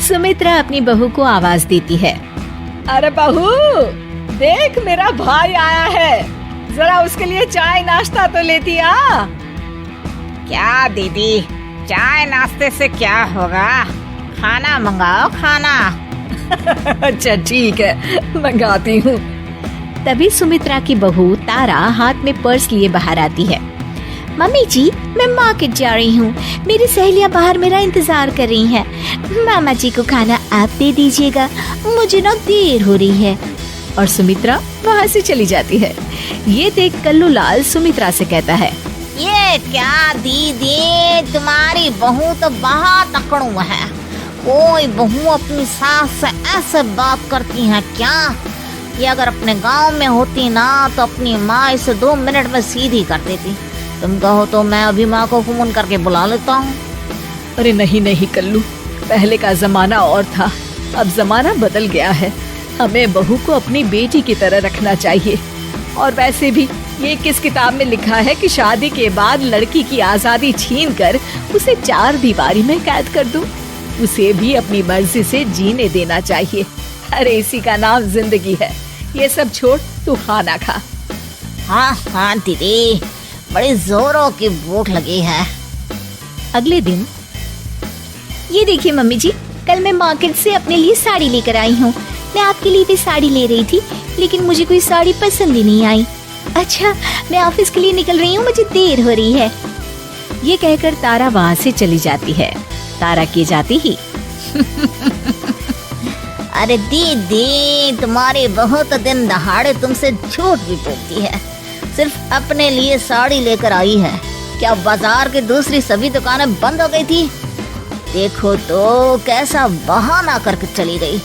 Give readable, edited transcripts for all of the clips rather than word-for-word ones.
सुमित्रा अपनी बहू को आवाज देती है। अरे बहू, देख मेरा भाई आया है, जरा उसके लिए चाय नाश्ता तो लेती आ। क्या दीदी, चाय नाश्ते से क्या होगा, खाना मंगाओ खाना। अच्छा ठीक है, मंगाती हूँ। तभी सुमित्रा की बहू तारा हाथ में पर्स लिए बाहर आती है। मम्मी जी, मैं मार्केट जा रही हूँ, मेरी सहेलियाँ बाहर मेरा इंतजार कर रही हैं। मामा जी को खाना आप दे दीजिएगा, मुझे ना देर हो रही है। और सुमित्रा वहाँ से चली जाती है। ये देख कल्लू लाल सुमित्रा से कहता है, ये क्या दीदी, तुम्हारी बहू तो बहुत अकड़ू है। कोई बहू अपनी सास से ऐसे बात करती है क्या? ये अगर अपने गांव में होती ना तो अपनी माँ इसे 2 मिनट में सीधी कर देती। तुम कहो तो मैं अभी माँ को फोन करके बुला लेता हूँ। अरे नहीं नहीं कल्लू, पहले का जमाना और था, अब जमाना बदल गया है। हमें बहू को अपनी बेटी की तरह रखना चाहिए। और वैसे भी ये किस किताब में लिखा है कि शादी के बाद लड़की की आजादी छीनकर उसे 4 दीवारी में कैद कर दूं? उसे भी अपनी मर्जी से जीने देना चाहिए। अरे इसी का नाम जिंदगी है। ये सब छोड़, तू खाना खा। हाँ हाँ दीदी, बड़ी जोरों की भूख लगी है। अगले दिन, ये देखिए मम्मी जी, कल मैं मार्केट से अपने लिए साड़ी लेकर आई हूँ। मैं आपके लिए भी साड़ी ले रही थी, लेकिन मुझे कोई साड़ी पसंद ही नहीं आई। अच्छा, मैं ऑफिस के लिए निकल रही हूँ, मुझे देर हो रही है। ये कहकर तारा वहाँ से चली जाती है। तारा के जाती ही अरे दीदी, तुम्हारी बहू तो दिन दहाड़े तुमसे झूठ भी बोलती है। सिर्फ अपने लिए साड़ी लेकर आई है। क्या बाजार की दूसरी सभी दुकानें बंद हो गई थी? देखो तो कैसा बहाना करके चली गई।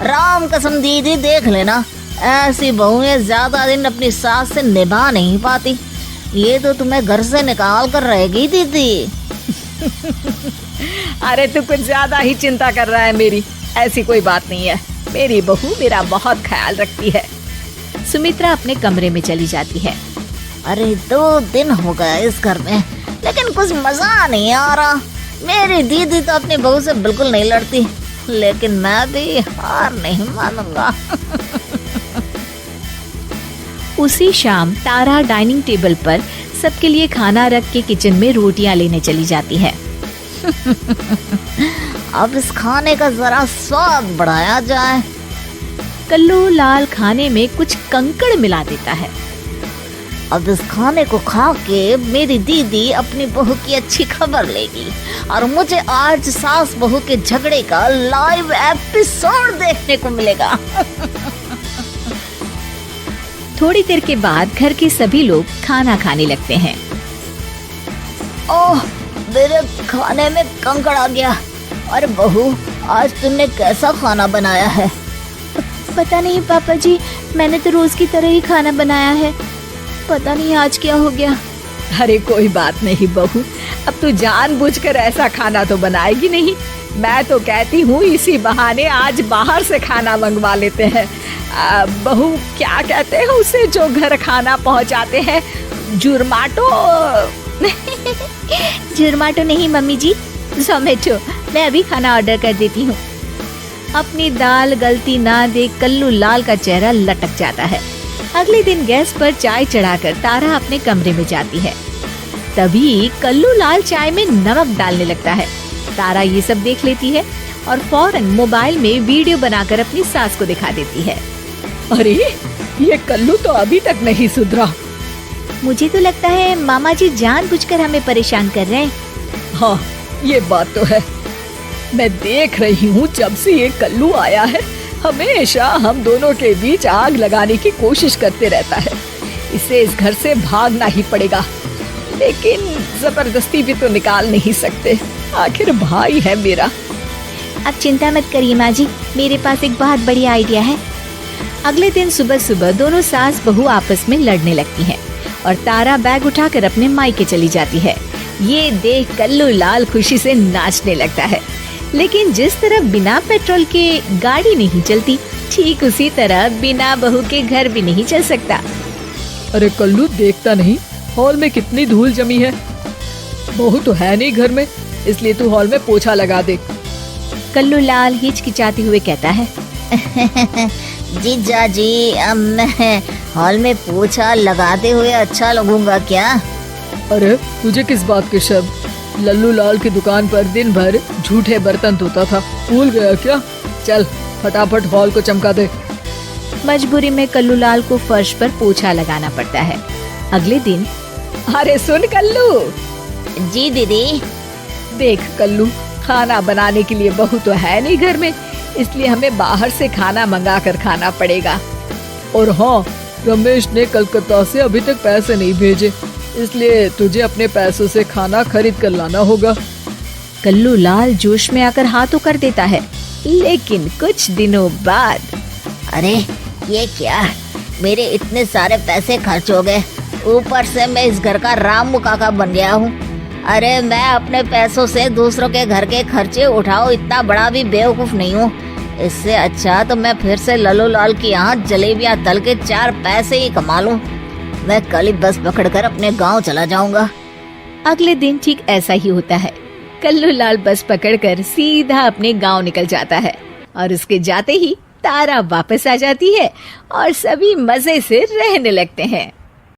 राम कसम दीदी, देख लेना, ऐसी बहुएं ज्यादा दिन अपनी सास से निभा नहीं पाती। ये तो तुम्हें घर से निकाल कर रहेगी दीदी। अरे तू कुछ ज्यादा ही चिंता कर रहा है मेरी। ऐसी कोई बात नहीं है, मेरी बहू मेरा बहुत ख्याल रखती है। सुमित्रा अपने कमरे में चली जाती है। अरे 2 दिन हो गए इस घर में, लेकिन कुछ मजा नहीं आ रहा। मेरी दीदी तो अपनी बहू से बिल्कुल नहीं लड़ती, लेकिन मैं भी हार नहीं मानूंगा। उसी शाम तारा डाइनिंग टेबल पर सबके लिए खाना रख के किचन में रोटियां लेने चली जाती है। अब इस खाने का जरा स्वाद बढ़ाया जाए। कल्लू लाल खाने में कुछ कंकड़ मिला देता है। अब इस खाने को खा के मेरी दीदी अपनी बहू की अच्छी खबर लेगी और मुझे आज सास बहू के झगड़े का लाइव एपिसोड देखने को मिलेगा। थोड़ी देर के बाद घर के सभी लोग खाना खाने लगते हैं। ओह, मेरे खाने में कंकड़ आ गया। अरे बहू, आज तुमने कैसा खाना बनाया है? पता नहीं पापा जी, मैंने तो रोज की तरह ही खाना बनाया है। पता नहीं आज क्या हो गया। अरे कोई बात नहीं बहू, अब तू जानबूझकर ऐसा खाना तो बनाएगी नहीं। मैं तो कहती हूँ इसी बहाने आज बाहर से खाना मंगवा लेते हैं। बहू, क्या कहते हैं उसे जो घर खाना पहुँचाते हैं? जुर्माटो? जुर्माटो नहीं मम्मी जी, जोमेटो। मैं अभी खाना ऑर्डर कर देती हूँ। अपनी दाल गलती ना देख कल्लू लाल का चेहरा लटक जाता है। अगले दिन गैस पर चाय चढ़ाकर तारा अपने कमरे में जाती है। तभी कल्लू लाल चाय में नमक डालने लगता है। तारा ये सब देख लेती है और फौरन मोबाइल में वीडियो बनाकर अपनी सास को दिखा देती है। अरे ये कल्लू तो अभी तक नहीं सुधरा। मुझे तो लगता है मामा जी जानबूझकर हमें परेशान कर रहे हैं। हाँ, ये बात तो है। मैं देख रही हूँ जब से ये कल्लू आया है, हमेशा हम दोनों के बीच आग लगाने की कोशिश करते रहता है। इसे इस घर से भागना ही पड़ेगा, लेकिन जबरदस्ती भी तो निकाल नहीं सकते। आखिर भाई है मेरा। आप चिंता मत करिए माँ जी, मेरे पास एक बहुत बढ़िया आइडिया है। अगले दिन सुबह सुबह दोनों सास बहू आपस में लड़ने लगती हैं और तारा बैग उठाकर अपने मायके चली जाती है। ये देख कल्लू लाल खुशी से नाचने लगता है। लेकिन जिस तरह बिना पेट्रोल के गाड़ी नहीं चलती, ठीक उसी तरह बिना बहू के घर भी नहीं चल सकता। अरे कल्लू, देखता नहीं हॉल में कितनी धूल जमी है? बहू तो है नहीं घर में, इसलिए तू हॉल में पोछा लगा दे। कल्लू लाल हिचकिचाते हुए कहता है, जीजा जी, अब मैं हॉल में पोछा लगाते हुए अच्छा लगूंगा क्या? अरे तुझे किस बात के शक? लल्लू लाल की दुकान पर दिन भर झूठे बर्तन धोता था, भूल गया क्या? चल फटाफट हॉल को चमका दे। मजबूरी में कल्लू लाल को फर्श पर पोछा लगाना पड़ता है। अगले दिन, अरे सुन कल्लू। जी दीदी। देख कल्लू, खाना बनाने के लिए बहू तो है नहीं घर में, इसलिए हमें बाहर से खाना मंगा कर खाना पड़ेगा। और हाँ, रमेश ने कलकत्ता से अभी तक पैसे नहीं भेजे, इसलिए तुझे अपने पैसों से खाना खरीद कर लाना होगा। कल्लू लाल जोश में आकर हाँ तो कर देता है, लेकिन कुछ दिनों बाद, अरे ये क्या, मेरे इतने सारे पैसे खर्च हो गए, ऊपर से मैं इस घर का रामू काका बन गया हूँ। अरे मैं अपने पैसों से दूसरों के घर के खर्चे उठाऊं, इतना बड़ा भी बेवकूफ नहीं हूँ। इससे अच्छा तो मैं फिर से लल्लू लाल की यहाँ जलेबियाँ तल के 4 पैसे ही कमा लूं। मैं कल ही बस पकड़कर अपने गांव चला जाऊंगा। अगले दिन ठीक ऐसा ही होता है। कल्लू लाल बस पकड़कर सीधा अपने गांव निकल जाता है और उसके जाते ही तारा वापस आ जाती है और सभी मजे से रहने लगते हैं।